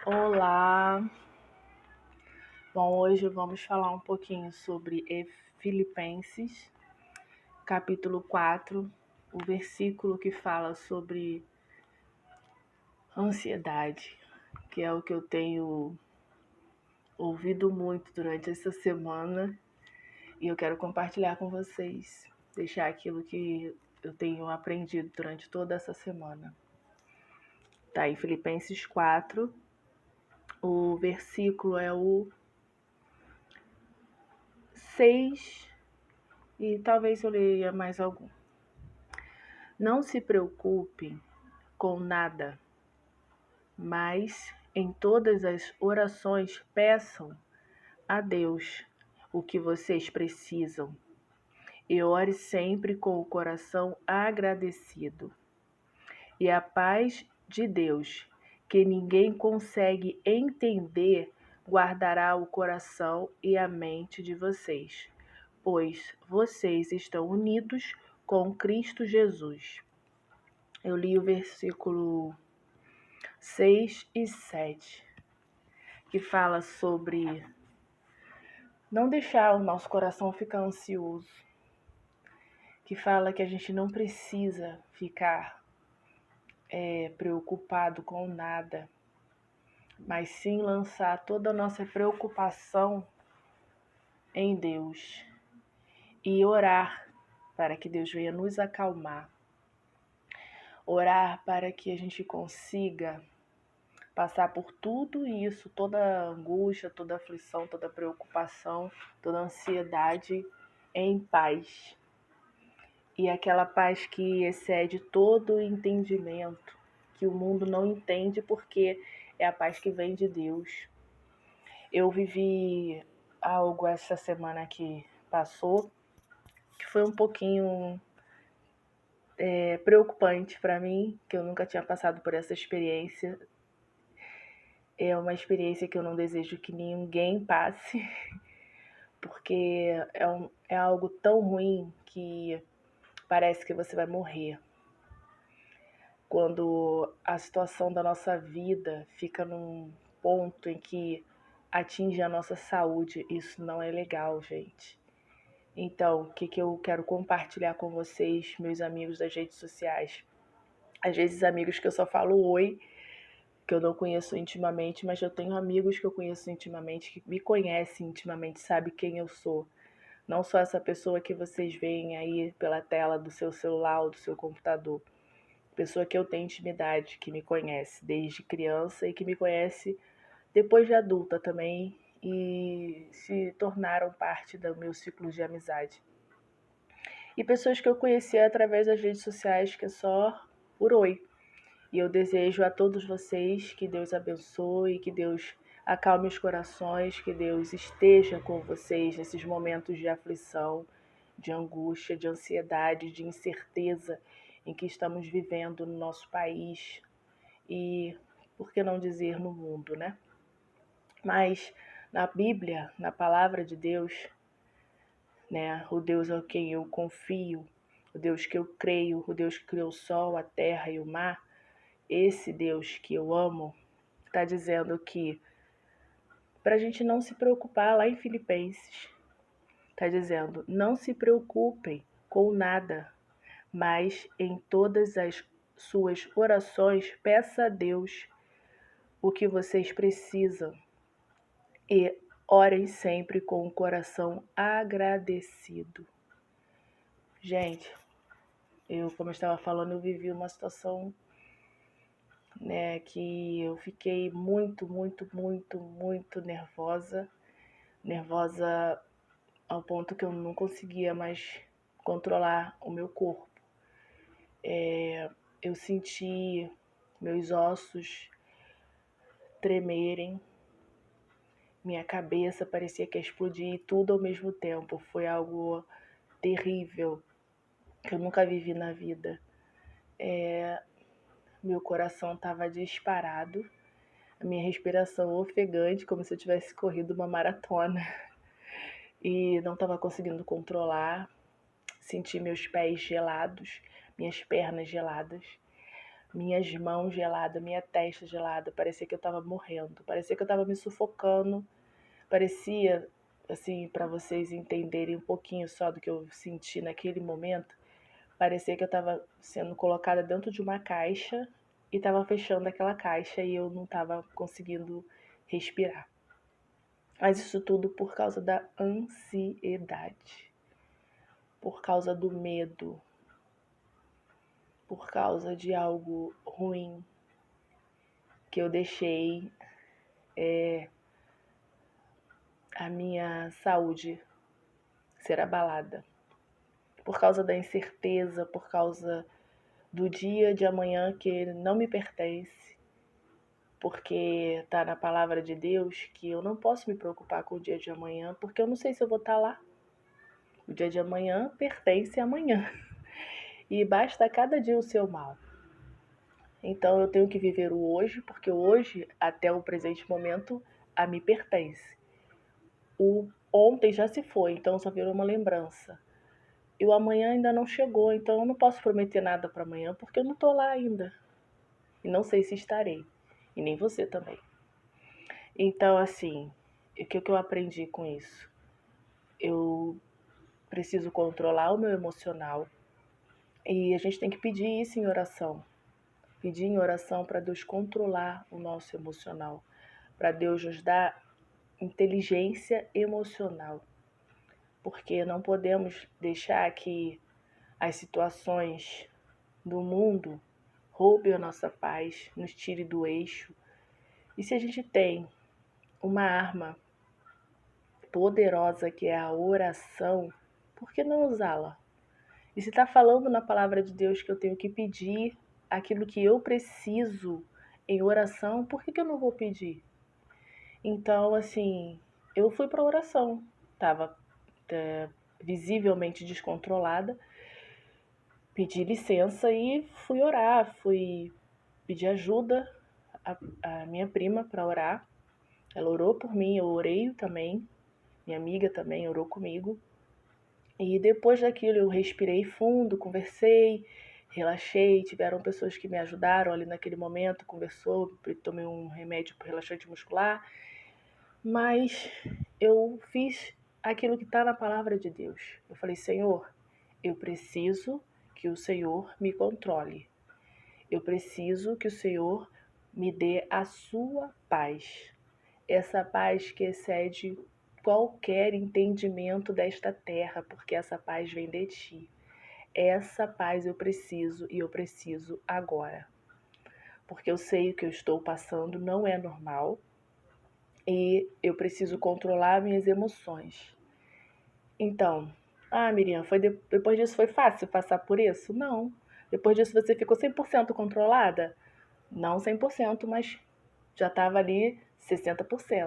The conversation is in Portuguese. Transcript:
Olá! Bom, hoje vamos falar um pouquinho sobre Filipenses, capítulo 4, o versículo que fala sobre ansiedade, que é o que eu tenho ouvido muito durante essa semana e eu quero compartilhar com vocês, deixar aquilo que eu tenho aprendido durante toda essa semana. Tá em Filipenses 4, o versículo é o 6 e talvez eu leia mais algum. Não se preocupe com nada, mas em todas as orações peçam a Deus o que vocês precisam e ore sempre com o coração agradecido. E a paz de Deus, que ninguém consegue entender, guardará o coração e a mente de vocês, pois vocês estão unidos com Cristo Jesus. Eu li o versículo 6 e 7, que fala sobre não deixar o nosso coração ficar ansioso, que fala que a gente não precisa ficar preocupado com nada, mas sim lançar toda a nossa preocupação em Deus e orar para que Deus venha nos acalmar, orar para que a gente consiga passar por tudo isso, toda angústia, toda aflição, toda preocupação, toda ansiedade em paz. E aquela paz que excede todo o entendimento, que o mundo não entende porque é a paz que vem de Deus. Eu vivi algo essa semana que passou que foi um pouquinho preocupante para mim, que eu nunca tinha passado por essa experiência. É uma experiência que eu não desejo que ninguém passe, porque é algo tão ruim que parece que você vai morrer. Quando a situação da nossa vida fica num ponto em que atinge a nossa saúde, isso não é legal, gente. Então, o que eu quero compartilhar com vocês, meus amigos das redes sociais? Às vezes, amigos que eu só falo oi, que eu não conheço intimamente, mas eu tenho amigos que eu conheço intimamente, que me conhecem intimamente, sabe quem eu sou. Não só essa pessoa que vocês veem aí pela tela do seu celular ou do seu computador. Pessoa que eu tenho intimidade, que me conhece desde criança e que me conhece depois de adulta também e se tornaram parte do meu ciclo de amizade. E pessoas que eu conheci através das redes sociais, que é só por oi. E eu desejo a todos vocês que Deus abençoe, que Deus acalme os corações, que Deus esteja com vocês nesses momentos de aflição, de angústia, de ansiedade, de incerteza em que estamos vivendo no nosso país e, por que não dizer, no mundo, né? Mas na Bíblia, na palavra de Deus, né, o Deus a quem eu confio, o Deus que eu creio, o Deus que criou o sol, a terra e o mar, esse Deus que eu amo, está dizendo que para a gente não se preocupar, lá em Filipenses, está dizendo: não se preocupem com nada, mas em todas as suas orações peça a Deus o que vocês precisam e orem sempre com o coração agradecido. Gente, como eu estava falando, eu vivi uma situação, né, que eu fiquei muito nervosa ao ponto que eu não conseguia mais controlar o meu corpo. Eu senti meus ossos tremerem, minha cabeça parecia que ia explodir tudo ao mesmo tempo. Foi algo terrível que eu nunca vivi na vida. Meu coração estava disparado, a minha respiração ofegante, como se eu tivesse corrido uma maratona. E não estava conseguindo controlar. Senti meus pés gelados, minhas pernas geladas. minhas mãos geladas, minha testa gelada, parecia que eu estava morrendo, parecia que eu estava me sufocando, parecia, assim, para vocês entenderem um pouquinho só do que eu senti naquele momento, parecia que eu estava sendo colocada dentro de uma caixa e estava fechando aquela caixa e eu não estava conseguindo respirar. Mas isso tudo por causa da ansiedade, por causa do medo, por causa de algo ruim que eu deixei a minha saúde ser abalada. Por causa da incerteza, por causa do dia de amanhã que não me pertence, porque tá na palavra de Deus que eu não posso me preocupar com o dia de amanhã, porque eu não sei se eu vou estar lá. O dia de amanhã pertence a amanhã. E basta cada dia o seu mal. Então eu tenho que viver o hoje, porque hoje, até o presente momento, a me pertence. O ontem já se foi, então só virou uma lembrança. E o amanhã ainda não chegou, então eu não posso prometer nada para amanhã, porque eu não tô lá ainda. E não sei se estarei. E nem você também. Então, assim, o que eu aprendi com isso? Eu preciso controlar o meu emocional. E a gente tem que pedir isso em oração. Pedir em oração para Deus controlar o nosso emocional. Para Deus nos dar inteligência emocional. Porque não podemos deixar que as situações do mundo roubem a nossa paz, nos tire do eixo. E se a gente tem uma arma poderosa que é a oração, por que não usá-la? E se está falando na palavra de Deus que eu tenho que pedir aquilo que eu preciso em oração, por que eu não vou pedir? Então, assim, eu fui para a oração, estava visivelmente descontrolada, pedi licença e fui orar, fui pedir ajuda à minha prima para orar. Ela orou por mim, eu orei também, minha amiga também orou comigo. E depois daquilo eu respirei fundo, conversei, relaxei, tiveram pessoas que me ajudaram ali naquele momento, conversou, tomei um remédio para relaxante muscular, mas eu fiz aquilo que está na palavra de Deus. Eu falei, Senhor, eu preciso que o Senhor me controle. Eu preciso que o Senhor me dê a sua paz. Essa paz que excede qualquer entendimento desta terra, porque essa paz vem de ti. Essa paz eu preciso e eu preciso agora. Porque eu sei o que eu estou passando não é normal e eu preciso controlar minhas emoções. Então, Miriam, depois disso foi fácil passar por isso? Não. Depois disso você ficou 100% controlada? Não 100%, mas já estava ali 60%.